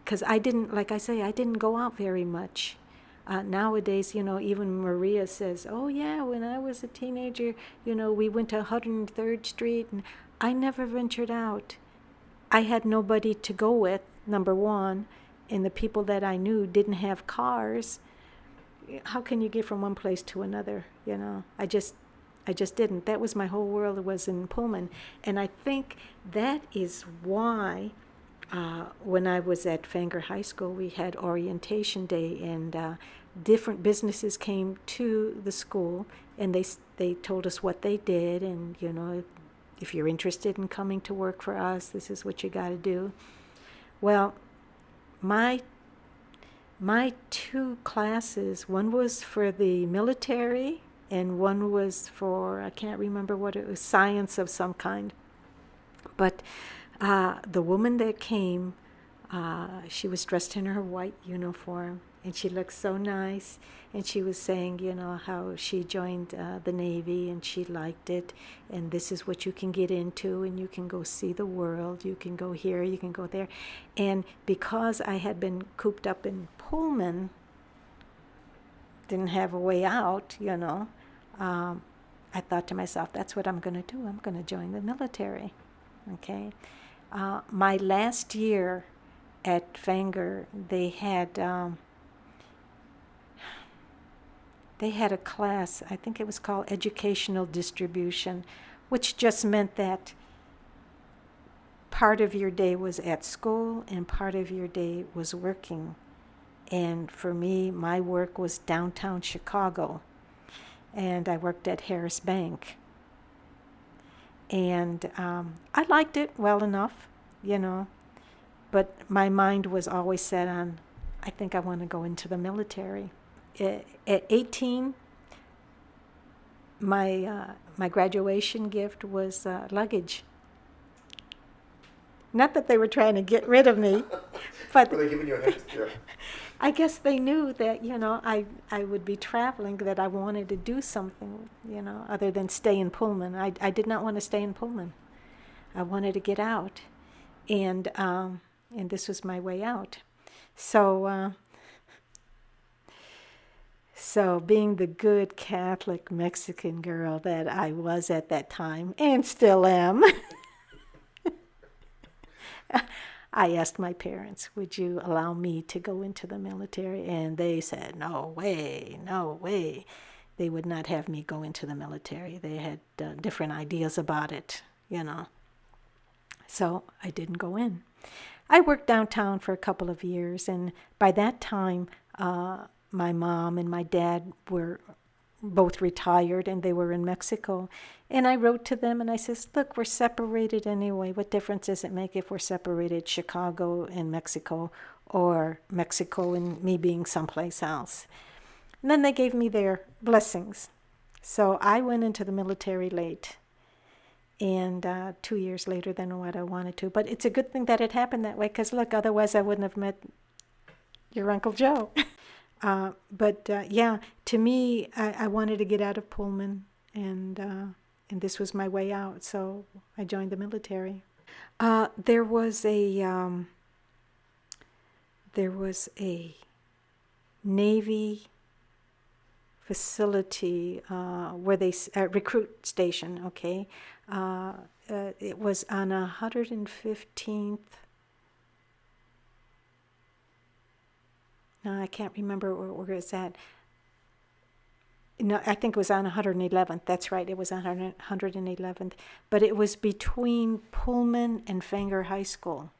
because I didn't, like I say, I didn't go out very much. Nowadays, even Maria says, "Oh yeah, when I was a teenager, we went to 103rd Street," and I never ventured out. I had nobody to go with, number one, and the people that I knew didn't have cars. How can you get from one place to another? I just didn't. That was my whole world, was in Pullman, and I think that is why when I was at Fanger High School, we had orientation day, and different businesses came to the school, and they told us what they did, and if you're interested in coming to work for us, this is what you got to do. Well, my my two classes, one was for the military, and one was for, I can't remember what it was, science of some kind. But the woman that came, she was dressed in her white uniform, and she looked so nice. And she was saying, how she joined the Navy and she liked it, and this is what you can get into, and you can go see the world. You can go here, you can go there. And because I had been cooped up in Pullman, didn't have a way out, I thought to myself, that's what I'm going to do. I'm going to join the military. Okay. My last year at Fanger, they had a class, I think it was called Educational Distribution, which just meant that part of your day was at school and part of your day was working. And for me, my work was downtown Chicago, and I worked at Harris Bank. And I liked it well enough, but my mind was always set on, I think I want to go into the military. At 18, my graduation gift was luggage. Not that they were trying to get rid of me, but were they giving you a hint? Yeah. I guess they knew that I would be traveling, that I wanted to do something other than stay in Pullman. I did not want to stay in Pullman. I wanted to get out, and this was my way out. So being the good Catholic Mexican girl that I was at that time, and still am, I asked my parents, would you allow me to go into the military? And they said, no way, no way. They would not have me go into the military. They had different ideas about it, So I didn't go in. I worked downtown for a couple of years, and by that time, my mom and my dad were both retired, and they were in Mexico. And I wrote to them and I says, look, we're separated anyway. What difference does it make if we're separated, Chicago and Mexico, or Mexico and me being someplace else? And then they gave me their blessings. So I went into the military late, and 2 years later than what I wanted to. But it's a good thing that it happened that way, because look, otherwise I wouldn't have met your Uncle Joe. But to me, I wanted to get out of Pullman, and this was my way out. So I joined the military. There was a Navy facility where they recruit station. Okay, it was on 115th. No, I can't remember where it's at. No, I think it was on 111th. That's right, it was on 111th. But it was between Pullman and Fanger High School.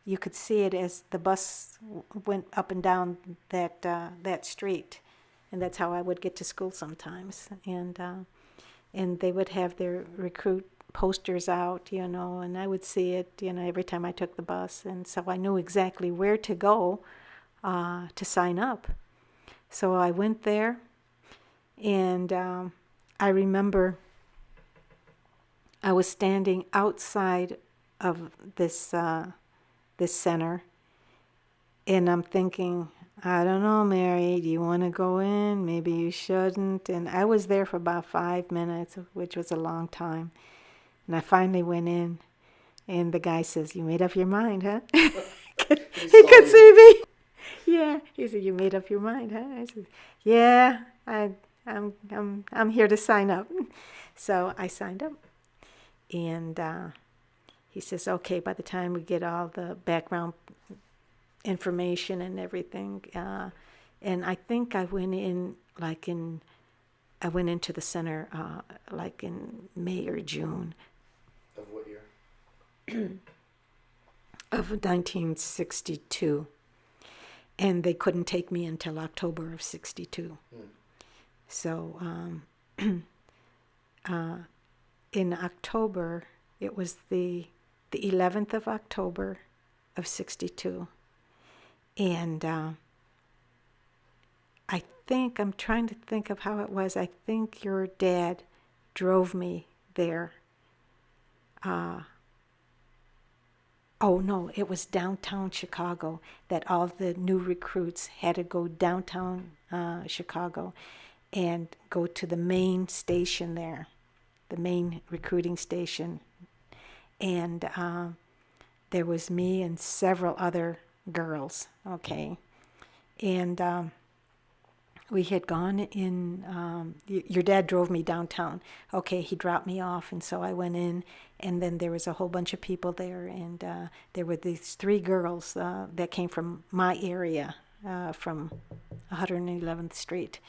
You could see it as the bus went up and down that street, and that's how I would get to school sometimes. And they would have their recruit posters out, and I would see it, every time I took the bus, and so I knew exactly where to go to sign up. So I went there, and I remember I was standing outside of this center, and I'm thinking, I don't know, Mary, do you want to go in? Maybe you shouldn't. And I was there for about 5 minutes, which was a long time. And I finally went in, and the guy says, you made up your mind, huh? he could see me. Yeah, he said, "You made up your mind, huh?" I said, "Yeah, I'm here to sign up." So I signed up, and he says, "Okay, by the time we get all the background information and everything," and I think I went into the center like in May or June. Of what year? Of 1962. And they couldn't take me until October of 62. So in October, it was the 11th of October of 62. And I'm trying to think of how it was. I think your dad drove me there. Oh, no, it was downtown Chicago that all the new recruits had to go downtown Chicago and go to the main station there, the main recruiting station. And there was me and several other girls, okay? And we had gone in, your dad drove me downtown. Okay, he dropped me off, and so I went in, and then there was a whole bunch of people there, and there were these three girls that came from my area, from 111th Street.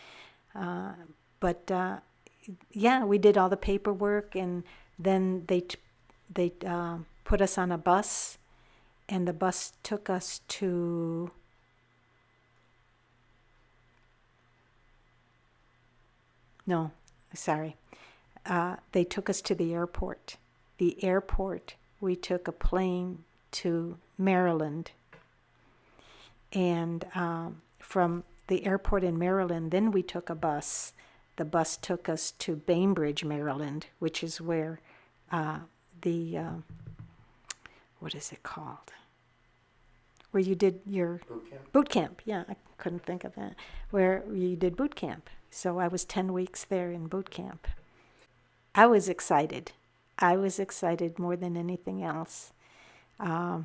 Yeah, we did all the paperwork, and then they put us on a bus, and the bus took us to... No, sorry. They took us to the airport. The airport, we took a plane to Maryland. And from the airport in Maryland, then we took a bus. The bus took us to Bainbridge, Maryland, which is where what is it called? Where you did your... Boot camp. Yeah, I couldn't think of that. Where you did boot camp. So I was 10 weeks there in boot camp. I was excited. I was excited more than anything else. That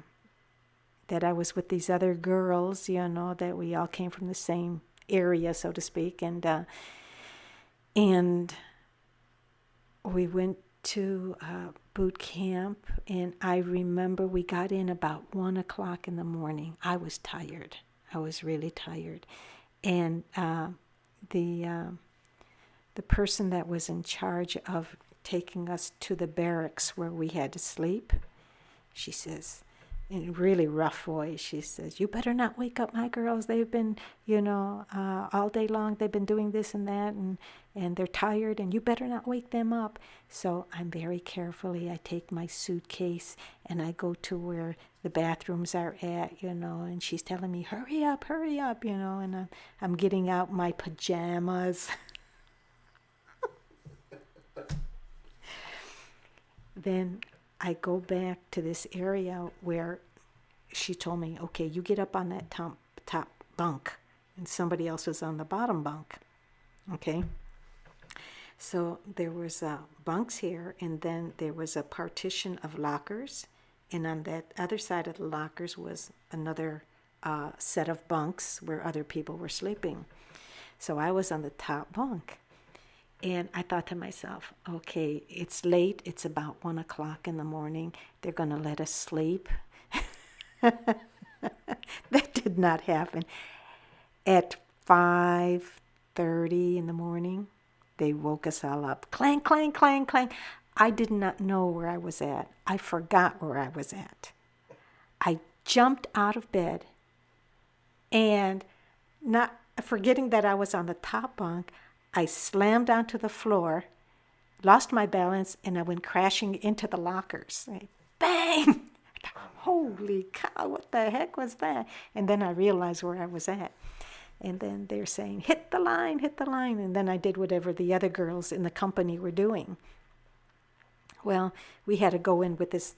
I was with these other girls, that we all came from the same area, so to speak. And we went to boot camp, and I remember we got in about 1 o'clock in the morning. I was tired. I was really tired. And the person that was in charge of taking us to the barracks where we had to sleep, she says, in a really rough voice, she says, "You better not wake up my girls. They've been, all day long, they've been doing this and that, and they're tired, and you better not wake them up." So I'm very carefully, I take my suitcase, and I go to where the bathrooms are at, and she's telling me, hurry up, and I'm getting out my pajamas. Then I go back to this area where she told me, okay, you get up on that top bunk, and somebody else was on the bottom bunk. Okay. So there was bunks here, and then there was a partition of lockers, and on that other side of the lockers was another set of bunks where other people were sleeping. So I was on the top bunk. And I thought to myself, okay, it's late. It's about 1 o'clock in the morning. They're going to let us sleep. That did not happen. At 5:30 in the morning, they woke us all up. Clang, clang, clang, clang. I did not know where I was at. I forgot where I was at. I jumped out of bed, and not forgetting that I was on the top bunk, I slammed onto the floor, lost my balance, and I went crashing into the lockers. Bang! Holy cow, what the heck was that? And then I realized where I was at. And then they're saying, hit the line. And then I did whatever the other girls in the company were doing. Well, we had to go in with the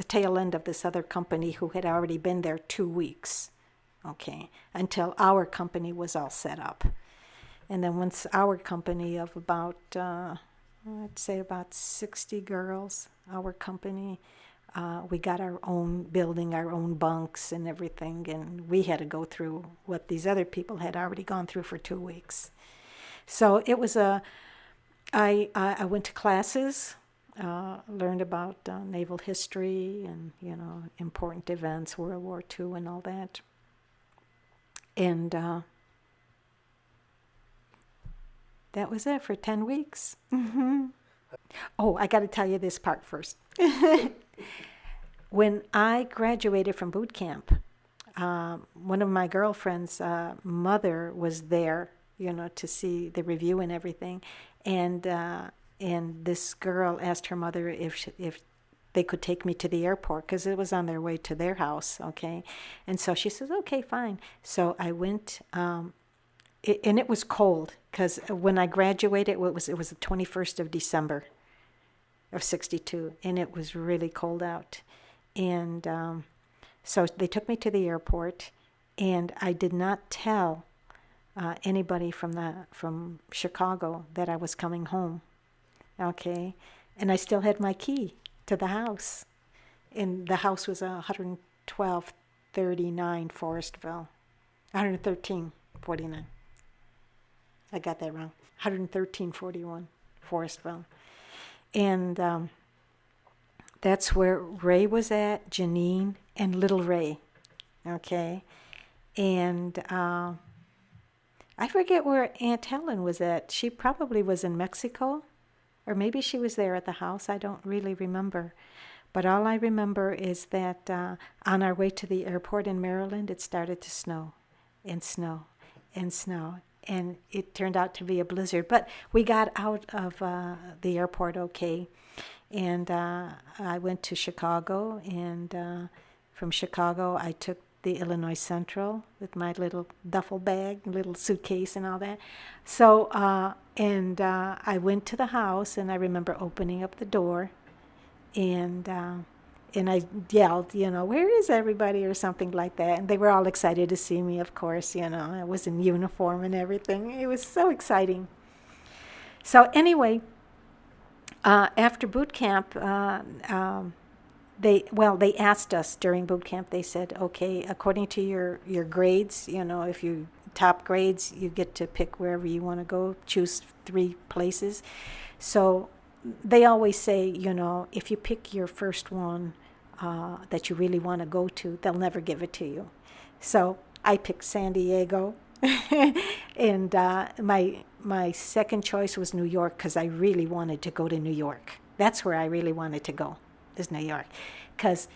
tail end of this other company who had already been there 2 weeks, okay, until our company was all set up. And then once our company of about, I'd say about 60 girls, our company, We got our own building, our own bunks and everything, and we had to go through what these other people had already gone through for 2 weeks. So it was I went to classes, learned about naval history and, important events, World War II and all that. And that was it for 10 weeks. Oh, I got to tell you this part first. When I graduated from boot camp, one of my girlfriend's mother was there, to see the review and everything. And this girl asked her mother if they could take me to the airport because it was on their way to their house, okay? And so she says, okay, fine. So I went, and it was cold because when I graduated, it was the 21st of December of 62, and it was really cold out. And so they took me to the airport, and I did not tell anybody from Chicago that I was coming home, okay? And I still had my key to the house, and the house was 11239 Forestville, 11349. I got that wrong. 11341 Forestville, and that's where Ray was at, Janine, and little Ray, okay? And I forget where Aunt Helen was at. She probably was in Mexico, or maybe she was there at the house. I don't really remember. But all I remember is that on our way to the airport in Maryland, it started to snow and snow and snow. And it turned out to be a blizzard. But we got out of the airport okay. And I went to Chicago, and from Chicago I took the Illinois Central with my little duffel bag, little suitcase and all that. So, I went to the house, and I remember opening up the door, and I yelled, where is everybody, or something like that. And they were all excited to see me, of course, I was in uniform and everything. It was so exciting. So anyway, after boot camp, they asked us during boot camp, they said, okay, according to your grades, if you top grades, you get to pick wherever you want to go, choose 3 places. So they always say, if you pick your first one that you really want to go to, they'll never give it to you. So I picked San Diego, and my second choice was New York because I really wanted to go to New York. That's where I really wanted to go, is New York. Because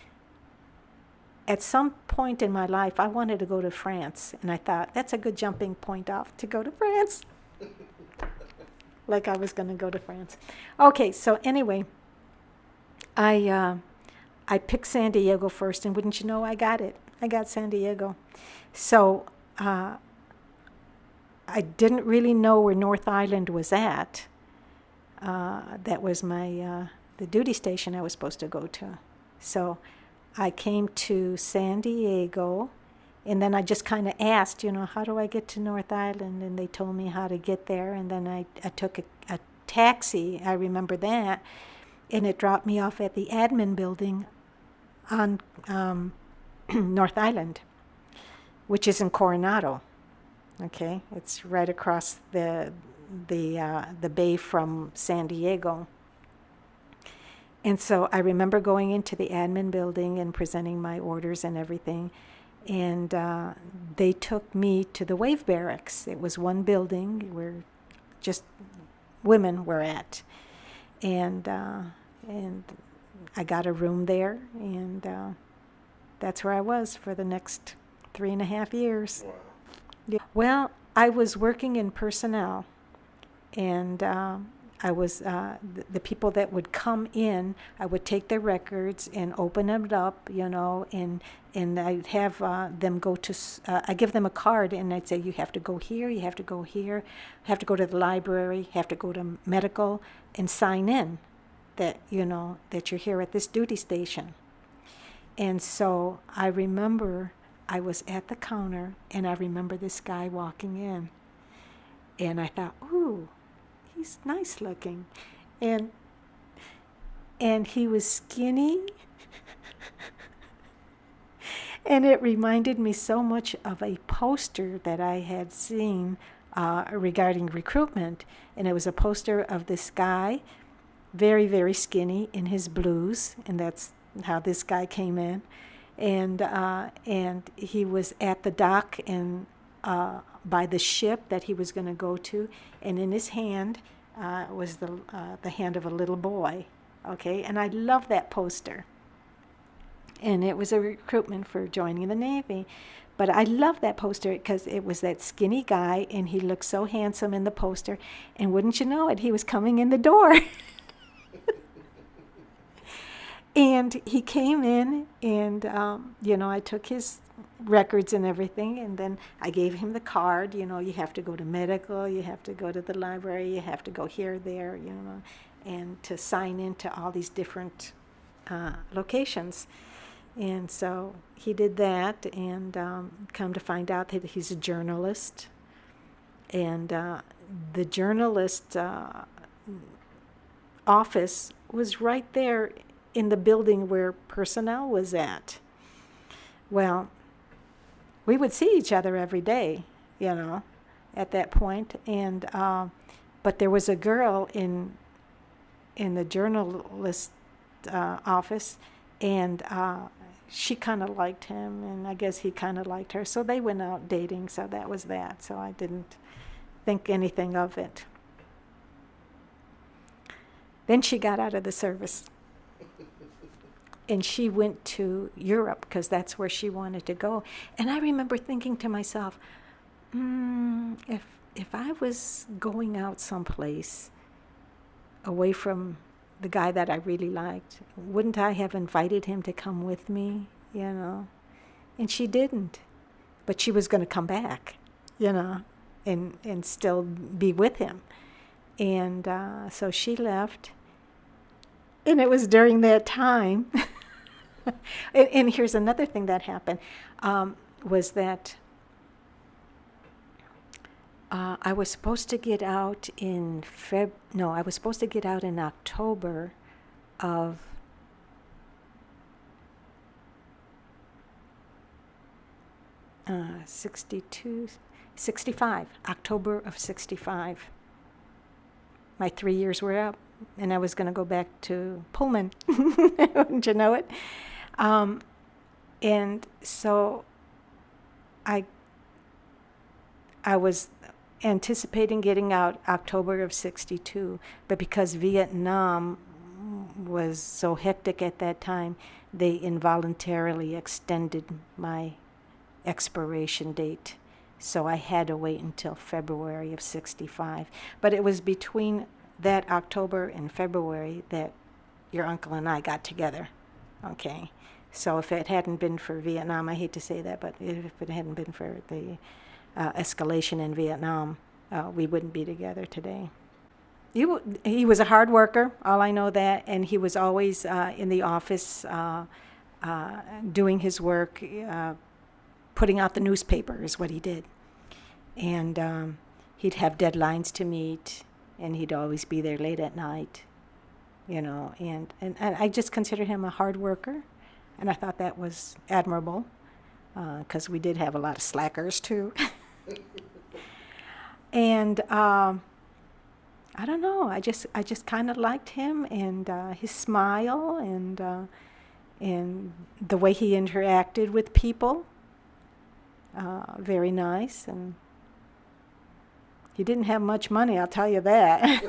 at some point in my life, I wanted to go to France, and I thought, that's a good jumping point off to go to France. Like I was going to go to France. Okay, so anyway, I picked San Diego first, and wouldn't you know, I got it. I got San Diego. So I didn't really know where North Island was at. That was the duty station I was supposed to go to. So I came to San Diego, and then I just kind of asked, how do I get to North Island? And they told me how to get there, and then I took a taxi, I remember that, and it dropped me off at the admin building on North Island, which is in Coronado. Okay, it's right across the bay from San Diego. And so I remember going into the admin building and presenting my orders and everything, and they took me to the Wave Barracks. It was one building where just women were at, and I got a room there, and that's where I was for the next 3.5 years. Wow. Yeah. Well, I was working in personnel, and I was the people that would come in, I would take their records and open it up, and I'd have them go to, I give them a card, and I'd say, you have to go here, you have to go here, you have to go to the library, you have to go to medical, and sign in that, that you're here at this duty station. And so I remember I was at the counter, and I remember this guy walking in, and I thought, ooh, he's nice looking, and he was skinny, And it reminded me so much of a poster that I had seen regarding recruitment. And it was a poster of this guy, very, very skinny in his blues. And that's how this guy came in. And he was at the dock and by the ship that he was going to go to. And in his hand was the hand of a little boy. Okay, and I love that poster. And it was a recruitment for joining the Navy. But I love that poster because it was that skinny guy, and he looked so handsome in the poster. And wouldn't you know it, he was coming in the door. And he came in, and, I took his records and everything, and then I gave him the card. You have to go to medical, you have to go to the library, you have to go here, there, and to sign into all these different locations. And so he did that, and come to find out that he's a journalist. And the journalist office was right there in the building where personnel was at. Well, we would see each other every day, at that point. And but there was a girl in the journalist office, and she kind of liked him, and I guess he kind of liked her. So they went out dating, so that was that. So I didn't think anything of it. Then she got out of the service, and she went to Europe because that's where she wanted to go. And I remember thinking to myself, if I was going out someplace away from the guy that I really liked, wouldn't I have invited him to come with me, And she didn't. But she was going to come back, and still be with him. And so she left. And it was during that time. And here's another thing that happened, was that I was supposed to get out in I was supposed to get out in October of 65, October of 65. My 3 years were up, and I was going to go back to Pullman. Wouldn't you know it? And so I was anticipating getting out October of 62, but because Vietnam was so hectic at that time, they involuntarily extended my expiration date. So I had to wait until February of 65. But it was between that October and February that your uncle and I got together. Okay. So if it hadn't been for Vietnam, I hate to say that, but if it hadn't been for the escalation in Vietnam, we wouldn't be together today. He was a hard worker, all I know that, and he was always in the office doing his work, putting out the newspaper is what he did. And he'd have deadlines to meet, and he'd always be there late at night, and I just consider him a hard worker, and I thought that was admirable, because we did have a lot of slackers too. And I don't know, I just kind of liked him, and his smile, and the way he interacted with people, very nice. And he didn't have much money, I'll tell you that.